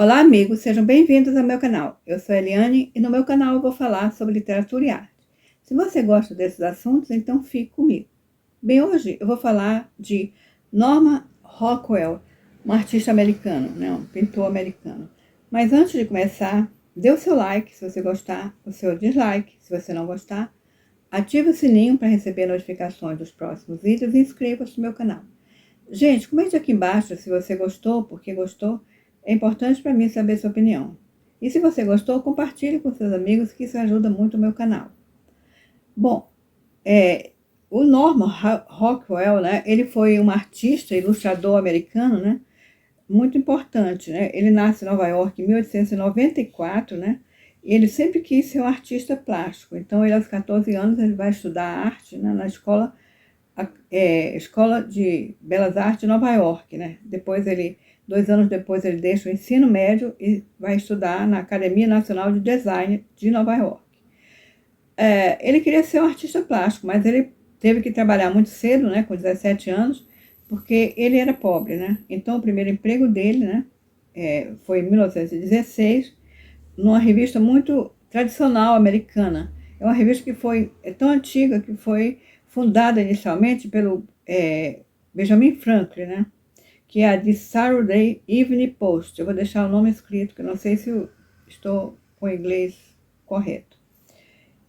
Olá, amigos, sejam bem-vindos ao meu canal. Eu sou a Eliane e no meu canal eu vou falar sobre literatura e arte. Se você gosta desses assuntos, então fique comigo. Bem, hoje eu vou falar de Norman Rockwell, um artista americano, né, um pintor americano. Mas antes de começar, dê o seu like se você gostar, o seu dislike se você não gostar. Ative o sininho para receber notificações dos próximos vídeos e inscreva-se no meu canal. Gente, comente aqui embaixo se você gostou, por que gostou. É importante para mim saber sua opinião. E se você gostou, compartilhe com seus amigos, que isso ajuda muito o meu canal. Bom, o Norman Rockwell, né, ele foi um artista, ilustrador americano, né, muito importante, né? Ele nasce em Nova York em 1894, né? E ele sempre quis ser um artista plástico. Então, ele aos 14 anos, ele vai estudar arte, né, na Escola de Belas Artes de Nova York, né? Depois 2 anos depois, ele deixa o ensino médio e vai estudar na Academia Nacional de Design de Nova York. Ele queria ser um artista plástico, mas ele teve que trabalhar muito cedo, né, com 17 anos, porque ele era pobre, né? Então, o primeiro emprego dele, né, foi em 1916, numa revista muito tradicional americana. É uma revista que é tão antiga que foi fundada inicialmente pelo Benjamin Franklin, né? Que é a de Saturday Evening Post. Eu vou deixar o nome escrito, que eu não sei se eu estou com o inglês correto.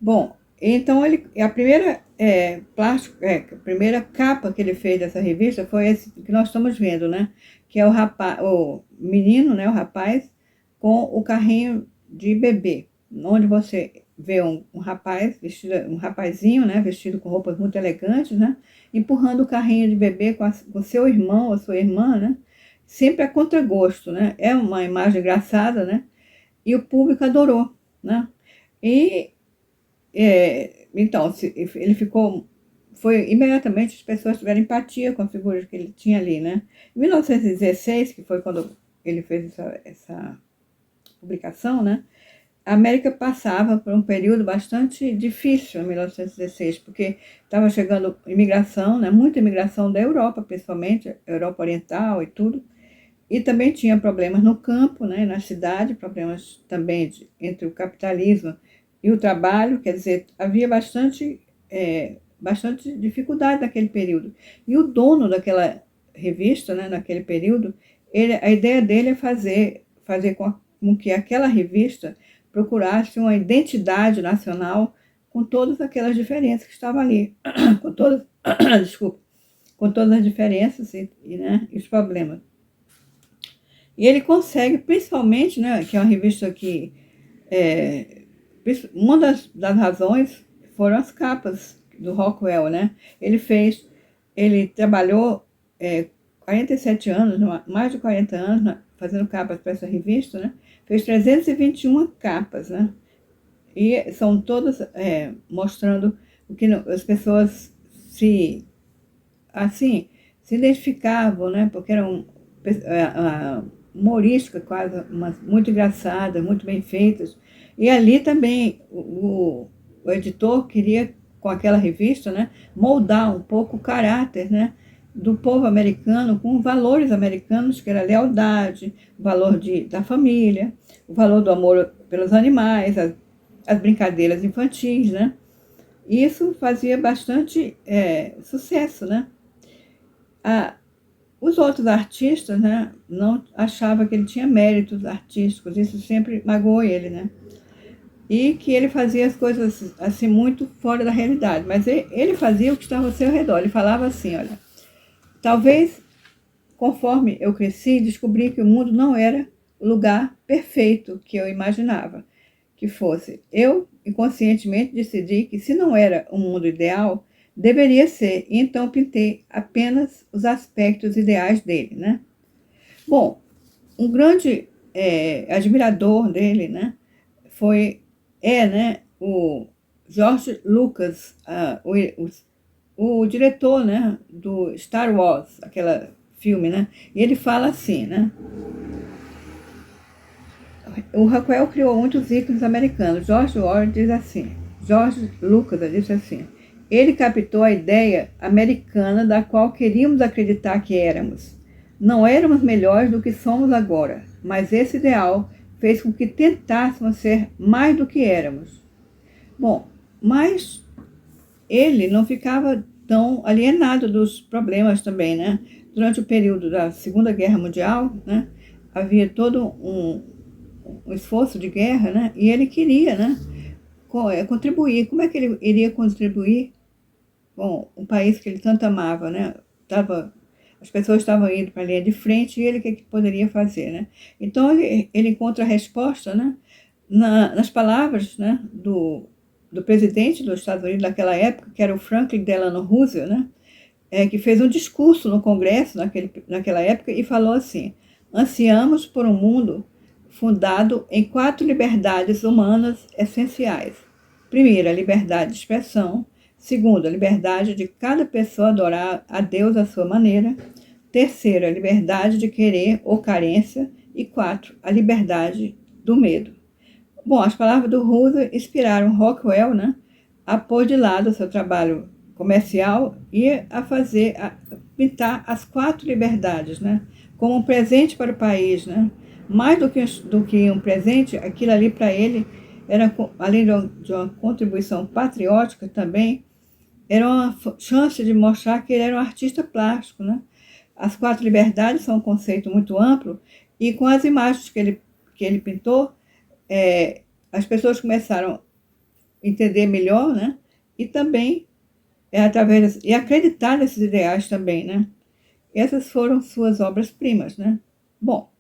Bom, então a primeira capa que ele fez dessa revista foi esse que nós estamos vendo, né? Que é o menino, né? O rapaz com o carrinho de bebê, onde você vê um rapazinho, né? Vestido com roupas muito elegantes, né? Empurrando o carrinho de bebê com seu irmão ou sua irmã, né? Sempre a contragosto, né? É uma imagem engraçada, né? E o público adorou, né? E então, imediatamente as pessoas tiveram empatia com a figura que ele tinha ali, né? Em 1916, que foi quando ele fez essa publicação, né? A América passava por um período bastante difícil em 1916, porque estava chegando imigração, né? Muita imigração da Europa, principalmente, Europa Oriental e tudo. E também tinha problemas no campo, né? Na cidade, problemas também entre o capitalismo e o trabalho, quer dizer, havia bastante dificuldade naquele período. E o dono daquela revista, né, naquele período, a ideia dele é fazer com que aquela revista procurasse uma identidade nacional com todas aquelas diferenças que estavam ali, com todas, desculpa, com todas as diferenças né, e os problemas. E ele consegue, principalmente, né, que é uma revista que uma das razões foram as capas do Rockwell, né? Ele trabalhou 47 anos, mais de 40 anos, fazendo capas para essa revista, né? Fez 321 capas, né? E são todas mostrando o que as pessoas se identificavam, né? Porque eram humorísticas, quase, muito engraçadas, muito bem feitas. E ali também o editor queria, com aquela revista, né, moldar um pouco o caráter, né, do povo americano com valores americanos, que era a lealdade, o valor da família, o valor do amor pelos animais, as brincadeiras infantis, né? Isso fazia bastante sucesso, né? Os outros artistas, né, não achavam que ele tinha méritos artísticos, isso sempre magoou ele, né? E que ele fazia as coisas assim muito fora da realidade, mas ele fazia o que estava ao seu redor. Ele falava assim, olha, talvez conforme eu cresci, descobri que o mundo não era o lugar perfeito que eu imaginava que fosse. Eu inconscientemente decidi que se não era um mundo ideal, deveria ser, e então pintei apenas os aspectos ideais dele, né? Bom, um grande admirador dele, né, né, o George Lucas, o diretor, né, do Star Wars, aquele filme, né? E ele fala assim, né? O Rockwell criou muitos ícones americanos. George Lucas disse assim: ele captou a ideia americana da qual queríamos acreditar que éramos. Não éramos melhores do que somos agora. mas esse ideal fez com que tentássemos ser mais do que éramos. Bom, mas ele não ficava tão alienado dos problemas também, né? Durante o período da Segunda Guerra Mundial, né, havia todo um esforço de guerra, né? E ele queria, né, contribuir. Como é que ele iria contribuir com o país que ele tanto amava, né? As pessoas estavam indo para a linha de frente e ele o que poderia fazer, né? Então ele encontra a resposta, né, nas palavras, né, do presidente dos Estados Unidos naquela época, que era o Franklin Delano Roosevelt, né, que fez um discurso no Congresso naquela época e falou assim: ansiamos por um mundo fundado em 4 liberdades humanas essenciais. Primeira, a liberdade de expressão. Segunda, a liberdade de cada pessoa adorar a Deus à sua maneira. Terceira, a liberdade de querer ou carência. E 4, a liberdade do medo. Bom, as palavras do Roosevelt inspiraram Rockwell, né, a pôr de lado o seu trabalho comercial e a pintar as 4 liberdades, né, como um presente para o país, né. Mais do que um presente, aquilo ali para ele era, além de uma contribuição patriótica também, era uma chance de mostrar que ele era um artista plástico, né. As 4 liberdades são um conceito muito amplo e com as imagens que ele pintou, as pessoas começaram a entender melhor, né? E também e acreditar nesses ideais também, né? Essas foram suas obras-primas, né? Bom,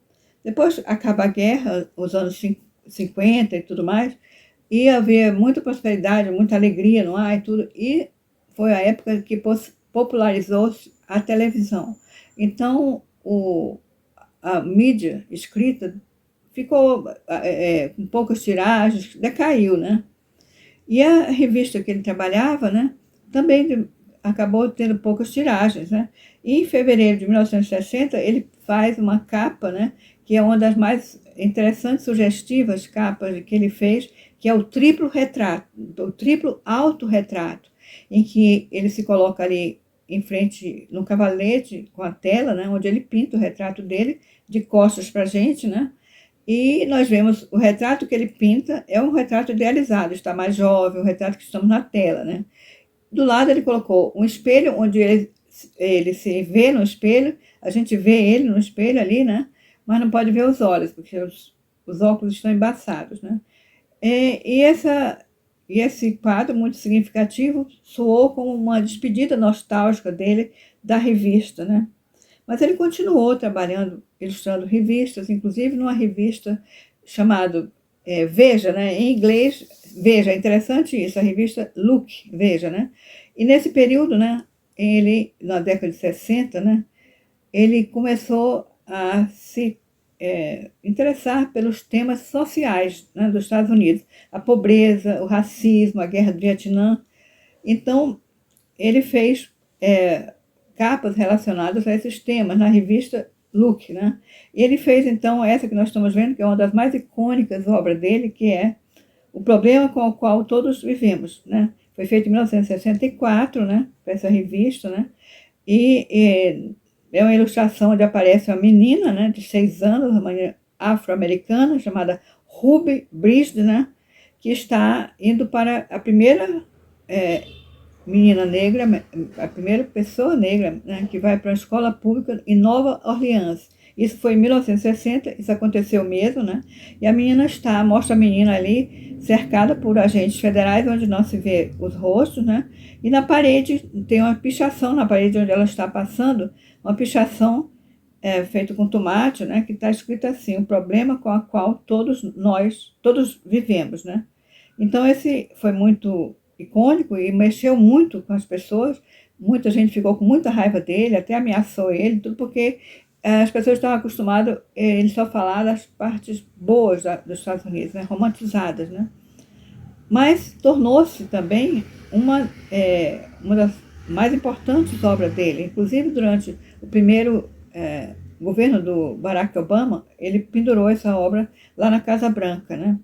depois acaba a guerra, os anos 50 e tudo mais, e havia muita prosperidade, muita alegria no ar e tudo, e foi a época que popularizou-se a televisão. Então, a mídia escrita ficou com poucas tiragens, decaiu, né? E a revista que ele trabalhava, né, também acabou tendo poucas tiragens, né? E em fevereiro de 1960, ele faz uma capa, né, que é uma das mais interessantes, sugestivas capas que ele fez, que é o triplo retrato, o triplo autorretrato, em que ele se coloca ali em frente, no cavalete, com a tela, né, onde ele pinta o retrato dele, de costas para a gente, né? E nós vemos o retrato que ele pinta, é um retrato idealizado, está mais jovem, o retrato que estamos na tela, né? Do lado ele colocou um espelho, onde ele se vê no espelho, a gente vê ele no espelho ali, né? Mas não pode ver os olhos, porque os óculos estão embaçados, né? E esse quadro muito significativo soou como uma despedida nostálgica dele da revista, né? Mas ele continuou trabalhando, ilustrando revistas, inclusive numa revista chamada Veja, né? Em inglês, Veja, é interessante isso, a revista Look, Veja, né? E nesse período, né, ele, na década de 60, né, ele começou a se interessar pelos temas sociais, né, dos Estados Unidos, a pobreza, o racismo, a guerra do Vietnã. Então, ele fez capas relacionadas a esses temas na revista Look, né? E ele fez, então, essa que nós estamos vendo, que é uma das mais icônicas obras dele, que é O Problema com o Qual Todos Vivemos, né? Foi feito em 1964, né? Para essa revista, né? E é uma ilustração onde aparece uma menina, né, de 6 anos, uma menina afro-americana, chamada Ruby Bridge, né? Que está indo para a primeira menina negra, a primeira pessoa negra, né, que vai para a escola pública em Nova Orleans. Isso foi em 1960, isso aconteceu mesmo, né? E a menina mostra a menina ali cercada por agentes federais, onde não se vê os rostos, né? E na parede, tem uma pichação na parede onde ela está passando, uma pichação feita com tomate, né? Que está escrito assim: o problema com o qual todos vivemos, né? Então esse foi muito icônico e mexeu muito com as pessoas. Muita gente ficou com muita raiva dele, até ameaçou ele, tudo porque as pessoas estavam acostumadas a ele só falar das partes boas dos Estados Unidos, né, romantizadas, né? Mas tornou-se também uma das mais importantes obras dele. Inclusive, durante o primeiro governo do Barack Obama, ele pendurou essa obra lá na Casa Branca, né?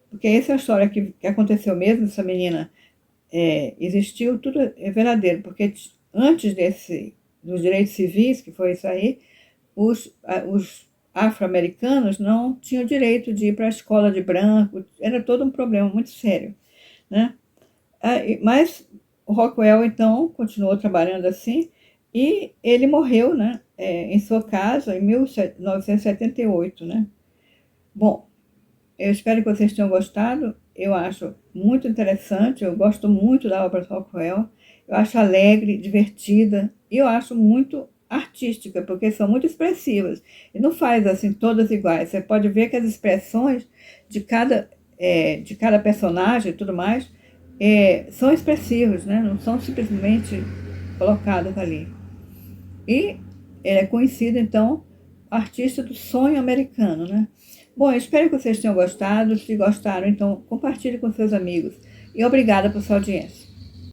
Porque essa é a história que aconteceu mesmo, essa menina existiu, tudo é verdadeiro, porque antes dos direitos civis, que foi isso aí, afro-americanos não tinham direito de ir para a escola de branco, era todo um problema muito sério, né? Mas o Rockwell, então, continuou trabalhando assim, e ele morreu, né, em sua casa em 1978, né? Bom, eu espero que vocês tenham gostado. Eu acho muito interessante, eu gosto muito da obra do Rockwell. Eu acho alegre, divertida e eu acho muito artística, porque são muito expressivas. E não faz assim todas iguais. Você pode ver que as expressões de cada personagem e tudo mais são expressivas, né? Não são simplesmente colocadas ali. E ele é conhecido, então, artista do sonho americano, né? Bom, eu espero que vocês tenham gostado. Se gostaram, então, compartilhe com seus amigos. E obrigada por sua audiência.